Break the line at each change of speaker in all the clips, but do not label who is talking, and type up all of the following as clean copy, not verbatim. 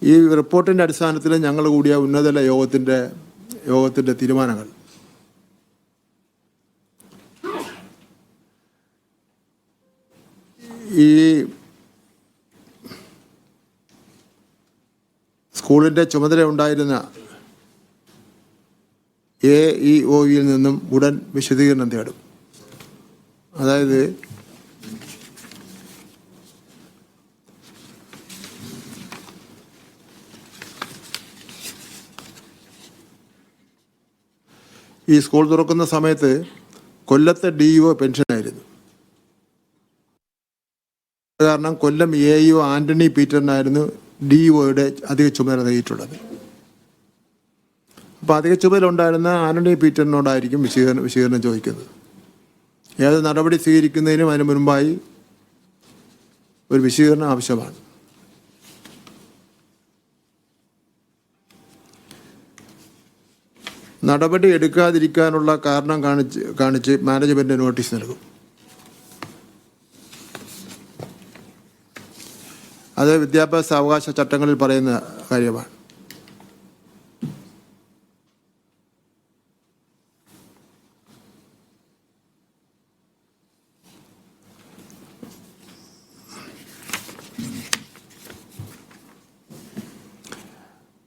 ഈ റിപ്പോർട്ടിൻ്റെ അടിസ്ഥാനത്തിൽ ഞങ്ങൾ കൂടിയ ഉന്നതതല യോഗത്തിൻ്റെ തീരുമാനങ്ങൾ ഈ സ്കൂളിൻ്റെ ചുമതല ഉണ്ടായിരുന്ന AEOയിൽ നിന്നും ഉടൻ വിശദീകരണം തേടും. അതായത് ഈ സ്കൂൾ തുറക്കുന്ന സമയത്ത് കൊല്ലത്തെ DEO പെൻഷനായിരുന്നു. കാരണം കൊല്ലം AEO ആന്റണി പീറ്ററിനായിരുന്നു DEOയുടെ അധിക ചുമതല നൽകിയിട്ടുള്ളത്. അപ്പോൾ അധിക ചുമതല ഉണ്ടായിരുന്ന ആന്റണി പീറ്ററിനോടായിരിക്കും വിശദീകരണം ചോദിക്കുന്നത്. ഏത് നടപടി സ്വീകരിക്കുന്നതിനും അതിന് മുൻപായി ഒരു വിശദീകരണം ആവശ്യമാണ്. നടപടി എടുക്കാതിരിക്കാനുള്ള കാരണം കാണിച്ച് മാനേജ്മെന്റ് നോട്ടീസ് നൽകും. അത് വിദ്യാഭ്യാസ അവകാശ ചട്ടങ്ങളിൽ പറയുന്ന കാര്യമാണ്.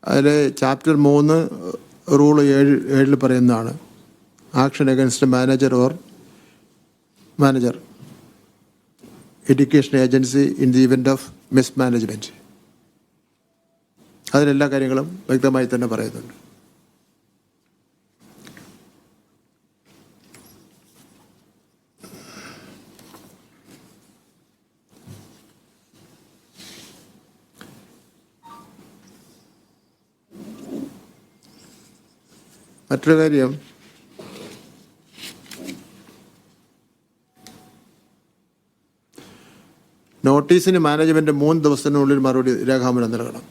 അതിൽ ചാപ്റ്റർ 3 റൂൾ 7 പറയുന്നതാണ് action against manager education agency in the event of mismanagement. അതിലെല്ലാ കാര്യങ്ങളും വ്യക്തമായി തന്നെ പറയുന്നുണ്ട്. മറ്റൊരു കാര്യം, നോട്ടീസിന് മാനേജ്മെന്റ് 3 ദിവസത്തിനുള്ളിൽ മറുപടി രേഖാമൂലം നൽകണം.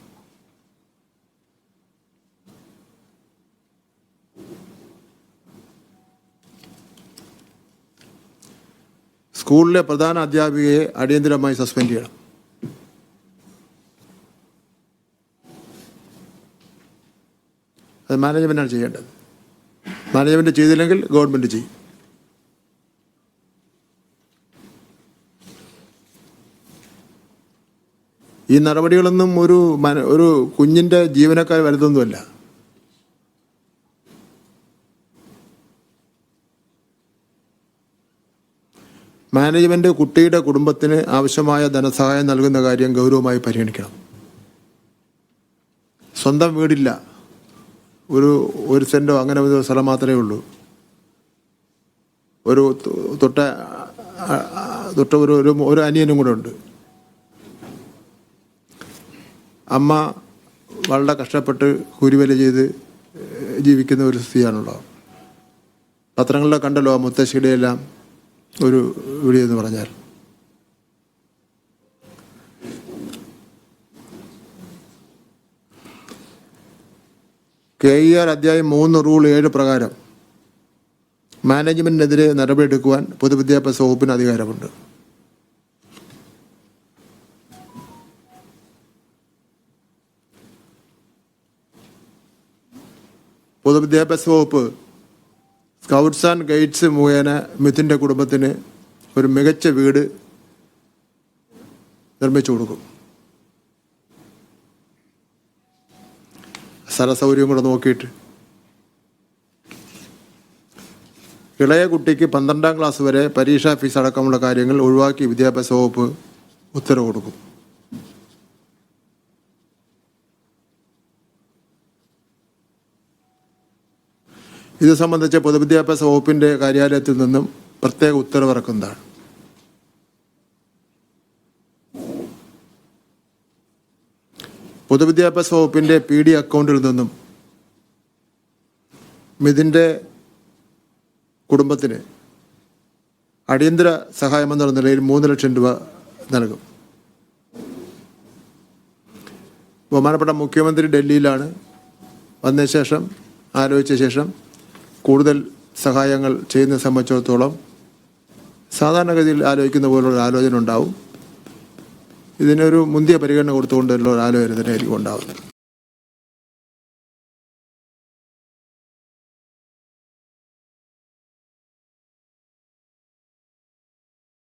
സ്കൂളിലെ പ്രധാന അധ്യാപികയെ അടിയന്തരമായി സസ്പെൻഡ് ചെയ്യണം. അത് മാനേജ്മെന്റാണ് ചെയ്യേണ്ടത്. മാനേജ്മെന്റ് ചെയ്തില്ലെങ്കിൽ ഗവൺമെന്റ് ചെയ്യും. ഈ നടപടികളൊന്നും ഒരു കുഞ്ഞിൻ്റെ ജീവനക്കാർ വരുന്നൊന്നുമല്ല. മാനേജ്മെന്റ് കുട്ടിയുടെ കുടുംബത്തിന് ആവശ്യമായ ധനസഹായം നൽകുന്ന കാര്യം ഗൗരവമായി പരിഗണിക്കണം. സ്വന്തം വീടില്ല, ഒരു സെന്റോ അങ്ങനെ ഒരു സ്ഥലം മാത്രമേ ഉള്ളൂ. ഒരു അനിയനും കൂടെ ഉണ്ട്. അമ്മ വളരെ കഷ്ടപ്പെട്ട് കൂലിവേല ചെയ്ത് ജീവിക്കുന്ന ഒരു സ്ഥിതിയാണുള്ളത്. പത്രങ്ങളിലൊക്കെ കണ്ടല്ലോ മുത്തശ്ശിയുടെ എല്ലാം ഒരു വീഡിയോ എന്ന് പറഞ്ഞാൽ. KER അധ്യായം 3 റൂൾ 7 പ്രകാരം മാനേജ്മെന്റിനെതിരെ നടപടിയെടുക്കുവാൻ പൊതുവിദ്യാഭ്യാസ വകുപ്പിന് അധികാരമുണ്ട്. പൊതുവിദ്യാഭ്യാസ വകുപ്പ് സ്കൗട്ട്സ് ആൻഡ് ഗൈഡ്സ് മുഖേന മിഥുൻ്റെ കുടുംബത്തിന് ഒരു മികച്ച വീട് നിർമ്മിച്ചു കൊടുക്കും. സ്ഥല സൗകര്യം കൂടെ നോക്കിയിട്ട് ഇളയ കുട്ടിക്ക് 12ാം ക്ലാസ് വരെ പരീക്ഷാ ഫീസ് അടക്കമുള്ള കാര്യങ്ങൾ ഒഴിവാക്കി വിദ്യാഭ്യാസ വകുപ്പ് ഉത്തരവ് കൊടുക്കും. ഇത് സംബന്ധിച്ച് പൊതുവിദ്യാഭ്യാസ വകുപ്പിൻ്റെ കാര്യാലയത്തിൽ നിന്നും പ്രത്യേക ഉത്തരവിറക്കുന്നതാണ്. പൊതുവിദ്യാഭ്യാസ വകുപ്പിൻ്റെ PD അക്കൗണ്ടിൽ നിന്നും മിഥുൻ്റെ കുടുംബത്തിന് അടിയന്തര സഹായമെന്ന നിലയിൽ 3 ലക്ഷം രൂപ നൽകും. ബഹുമാനപ്പെട്ട മുഖ്യമന്ത്രി ഡൽഹിയിലാണ്. വന്ന ശേഷം ആലോചിച്ച ശേഷം കൂടുതൽ സഹായങ്ങൾ ചെയ്യുന്നതിനെ സംബന്ധിച്ചിടത്തോളം സാധാരണഗതിയിൽ ആലോചിക്കുന്ന പോലുള്ള ആലോചന ഉണ്ടാവും. ഇതിനൊരു മുന്തിയ പരിഗണന കൊടുത്തുകൊണ്ടുള്ള ഒരു ആലോചന തന്നെയായിരിക്കും ഉണ്ടാകുന്നത്.